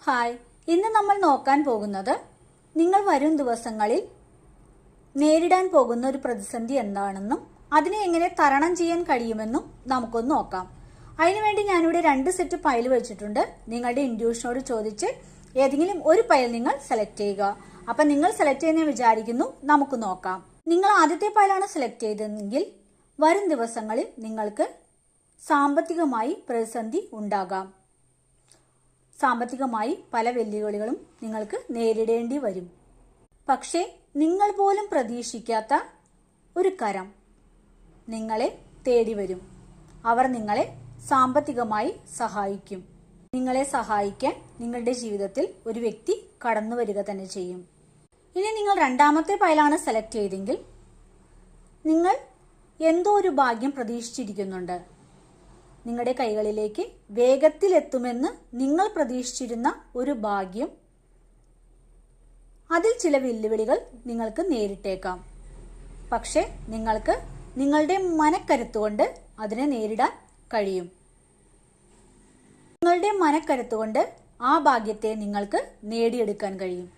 Hi, ഇന്ന് നമ്മൾ നോക്കാൻ പോകുന്നത് നിങ്ങൾ വരും ദിവസങ്ങളിൽ നേരിടാൻ പോകുന്ന ഒരു പ്രതിസന്ധി എന്താണെന്നും അതിനെ എങ്ങനെ തരണം ചെയ്യാൻ കഴിയുമെന്നും നമുക്കൊന്ന് നോക്കാം. അതിനുവേണ്ടി ഞാനിവിടെ 2 സെറ്റ് പൈൽ വെച്ചിട്ടുണ്ട്. നിങ്ങളുടെ ഇൻഡ്യൂഷനോട് ചോദിച്ച് ഏതെങ്കിലും ഒരു പൈൽ നിങ്ങൾ സെലക്ട് ചെയ്യുക. അപ്പൊ നിങ്ങൾ സെലക്ട് ചെയ്യുന്ന വിചാരിക്കുന്നു. നമുക്ക് നോക്കാം. നിങ്ങൾ ആദ്യത്തെ പൈലാണ് സെലക്ട് ചെയ്തതെങ്കിൽ വരും ദിവസങ്ങളിൽ നിങ്ങൾക്ക് സാമ്പത്തികമായി പ്രതിസന്ധി ഉണ്ടാകാം. സാമ്പത്തികമായി പല വെല്ലുവിളികളും നിങ്ങൾക്ക് നേരിടേണ്ടി വരും. പക്ഷേ നിങ്ങൾ പോലും പ്രതീക്ഷിക്കാത്ത ഒരു കരം നിങ്ങളെ തേടി വരും. അവർ നിങ്ങളെ സാമ്പത്തികമായി സഹായിക്കും. നിങ്ങളെ സഹായിക്കാൻ നിങ്ങളുടെ ജീവിതത്തിൽ ഒരു വ്യക്തി കടന്നു വരിക തന്നെ ചെയ്യും. ഇനി നിങ്ങൾ രണ്ടാമത്തെ പൈലാണ് സെലക്ട് ചെയ്തെങ്കിൽ നിങ്ങൾ എന്തോ ഒരു ഭാഗ്യം പ്രതീക്ഷിച്ചിരിക്കുന്നുണ്ട്. നിങ്ങളുടെ കൈകളിലേക്ക് വേഗത്തിൽ എത്തുമെന്ന് നിങ്ങൾ പ്രതീക്ഷിച്ചിരുന്ന ഒരു ഭാഗ്യം, അതിൽ ചില വെല്ലുവിളികൾ നിങ്ങൾക്ക് നേരിട്ടേക്കാം. പക്ഷെ നിങ്ങൾക്ക് നിങ്ങളുടെ മനക്കരുത്തുകൊണ്ട് അതിനെ നേരിടാൻ കഴിയും. നിങ്ങളുടെ മനക്കരുത്തുകൊണ്ട് ആ ഭാഗ്യത്തെ നിങ്ങൾക്ക് നേടിയെടുക്കാൻ കഴിയും.